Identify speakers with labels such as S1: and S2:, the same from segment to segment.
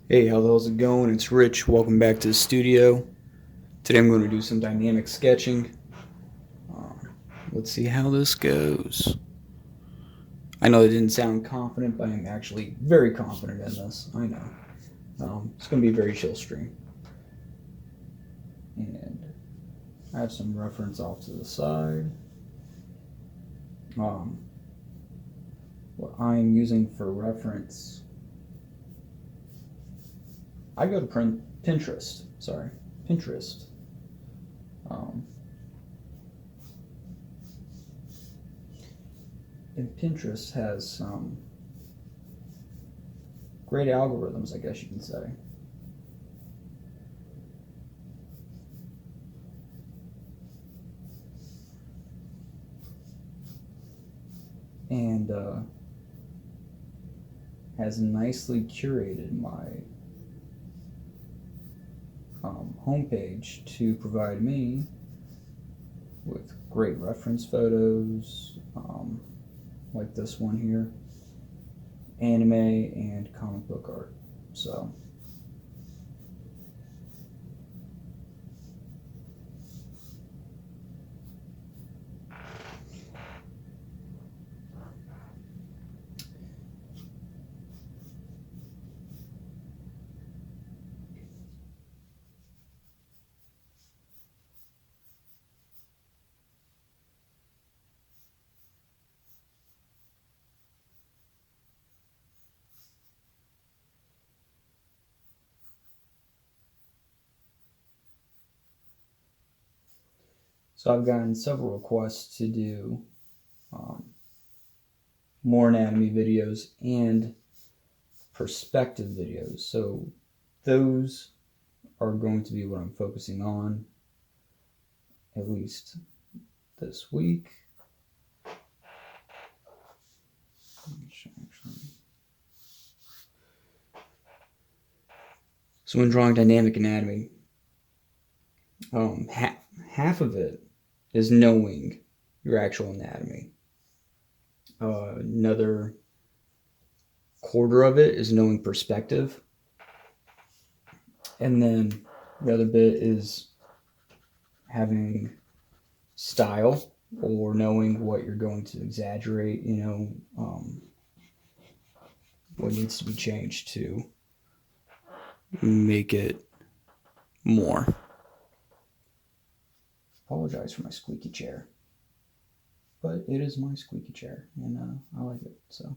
S1: Hey, how's it going? It's Rich. Welcome back to the studio. Today I'm going to do some dynamic sketching. Let's see how this goes. I know it didn't sound confident, but I'm actually very confident in this. I know. It's going to be a very chill stream. And I have some reference off to the side. Um, what I'm using for reference, I go to Pinterest. Sorry, Pinterest. Um, and Pinterest has some great algorithms, I guess you can say. And has nicely curated my homepage to provide me with great reference photos, like this one here, anime and comic book art. So I've gotten several requests to do more anatomy videos and perspective videos. So those are going to be what I'm focusing on, at least this week. So when drawing dynamic anatomy, half of it is knowing your actual anatomy. Another quarter of it is knowing perspective. And then the other bit is having style, or knowing what you're going to exaggerate, what needs to be changed to make it more. Apologize for my squeaky chair, but it is my squeaky chair, and I like it, so.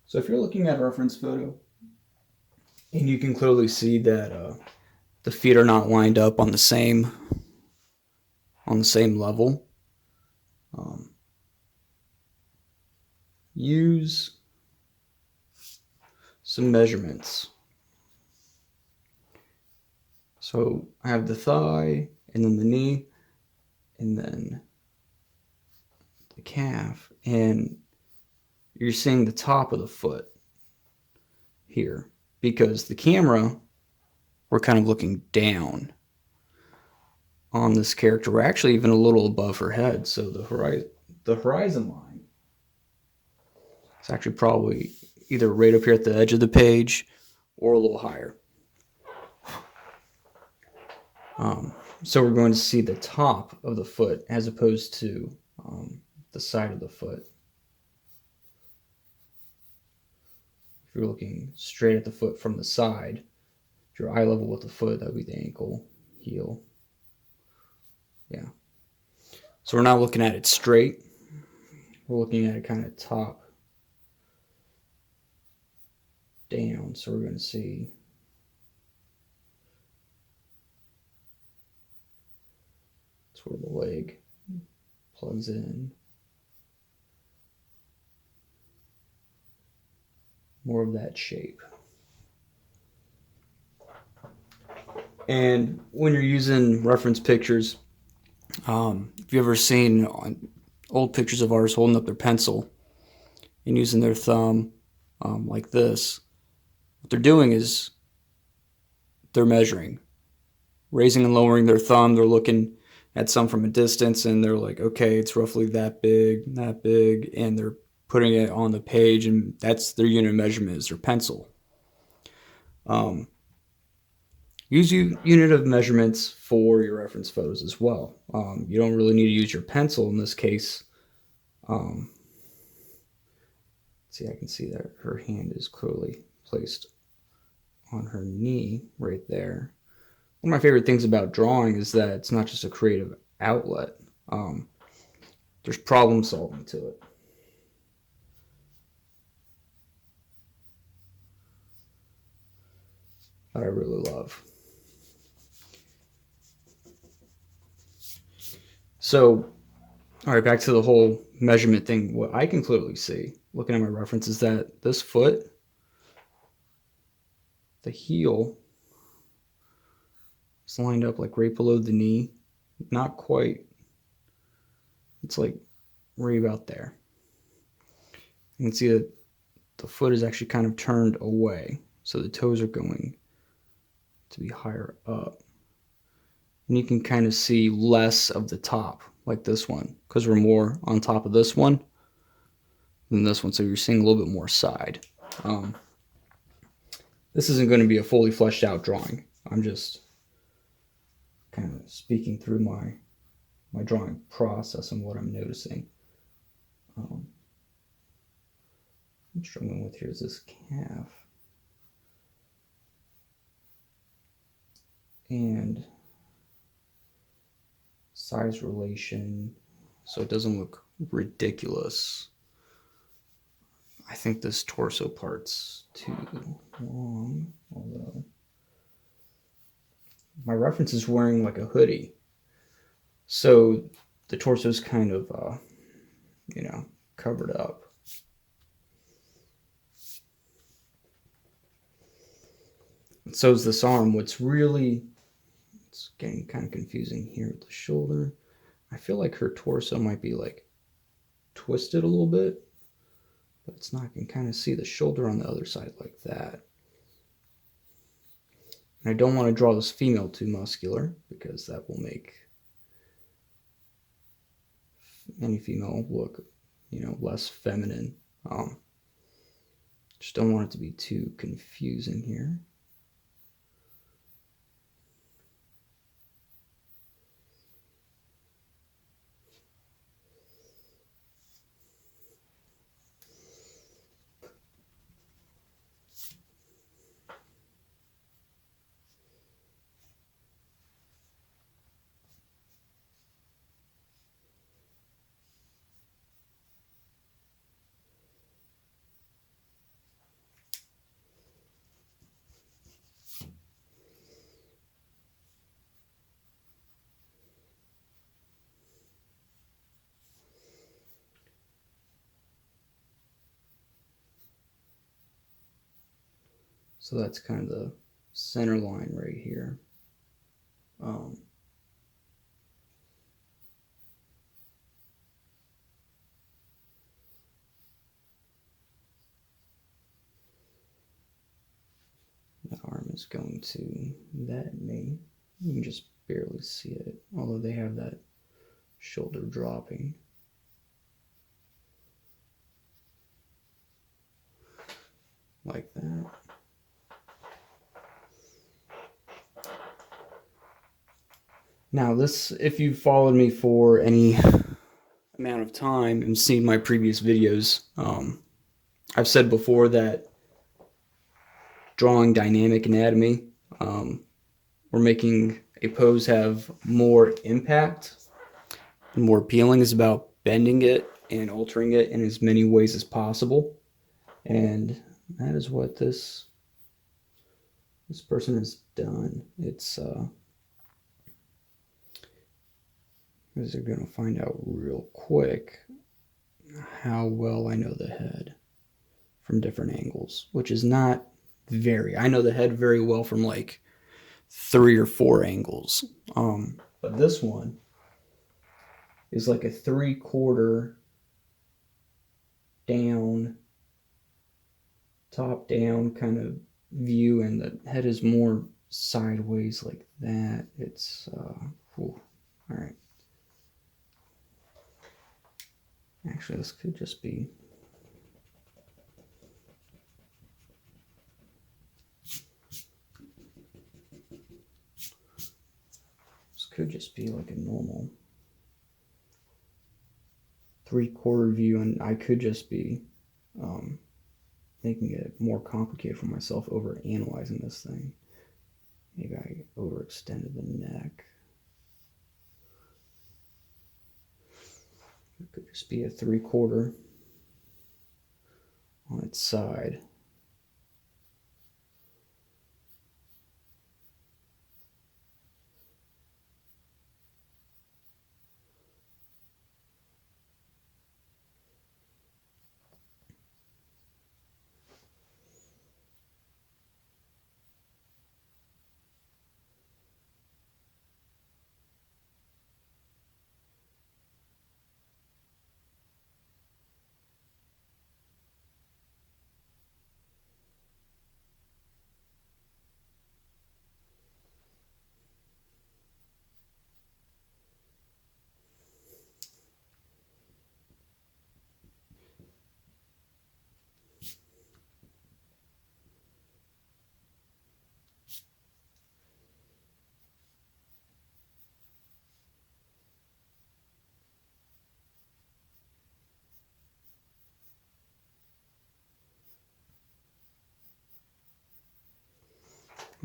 S1: So if you're looking at a reference photo, and you can clearly see that the feet are not lined up on the same level, use some measurements. So I have the thigh, and then the knee, and then the calf, and you're seeing the top of the foot here, because the camera, we're kind of looking down on this character. We're actually even a little above her head, so the horizon line is actually probably either right up here at the edge of the page or a little higher. So we're going to see the top of the foot as opposed to the side of the foot. If you're looking straight at the foot from the side, if you're eye level with the foot, that would be the ankle, heel. Yeah. So we're not looking at it straight. We're looking at it kind of top down. So we're going to see that's where the leg plugs in. More of that shape. And when you're using reference pictures, if you've ever seen on old pictures of ours holding up their pencil and using their thumb like this, what they're doing is they're measuring. raising and lowering their thumb. They're looking at some from a distance and they're like, okay, it's roughly that big, and they're putting it on the page, and that's their unit of measurement is their pencil. Use unit of measurements for your reference photos as well. You don't really need to use your pencil in this case. See, I can see that her hand is clearly placed on her knee right there. One of my favorite things about drawing is that it's not just a creative outlet. There's problem solving to it. That I really love. So, all right, back to the whole measurement thing. What I can clearly see, looking at my reference, is that this foot, the heel, is lined up like right below the knee. Not quite. It's like right about there. You can see that the foot is actually kind of turned away. So the toes are going to be higher up. And you can kind of see less of the top, like this one, because we're more on top of this one than this one. So you're seeing a little bit more side. This isn't going to be a fully fleshed out drawing. I'm just kind of speaking through my drawing process and what I'm noticing. I'm struggling with here is this calf. And size relation, so it doesn't look ridiculous. I think this torso part's too long, although my reference is wearing like a hoodie. So the torso's kind of, covered up. And so is this arm. It's getting kind of confusing here with the shoulder. I feel like her torso might be like twisted a little bit, but it's not. I can kind of see the shoulder on the other side like that. And I don't want to draw this female too muscular because that will make any female look, less feminine. Just don't want it to be too confusing here. So that's kind of the center line right here. The arm is going to that knee. You can just barely see it, although they have that shoulder dropping. Like that. Now this, if you've followed me for any amount of time and seen my previous videos, I've said before that drawing dynamic anatomy, we're making a pose have more impact and more appealing is about bending it and altering it in as many ways as possible. And that is what this person has done. It's because they're going to find out real quick how well I know the head from different angles, which is not very. I know the head very well from like 3 or 4 angles. But this one is like a 3/4 down, top down kind of view, and the head is more sideways like that. It's all right. Actually, this could just be like a normal 3/4 view, and I could just be making it more complicated for myself over analyzing this thing. Maybe I overextended the neck. It could just be a 3/4 on its side.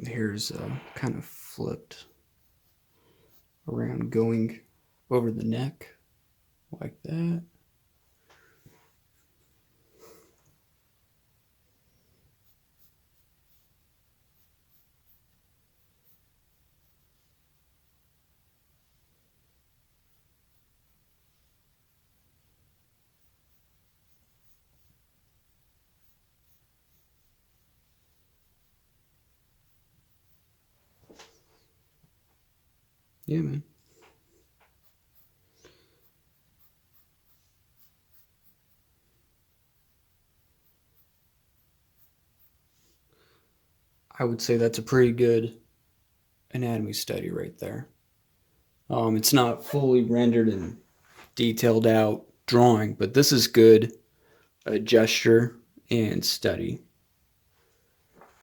S1: Here's kind of flipped around, going over the neck like that. Yeah, man. I would say that's a pretty good anatomy study right there. It's not fully rendered and detailed out drawing, but this is good gesture and study.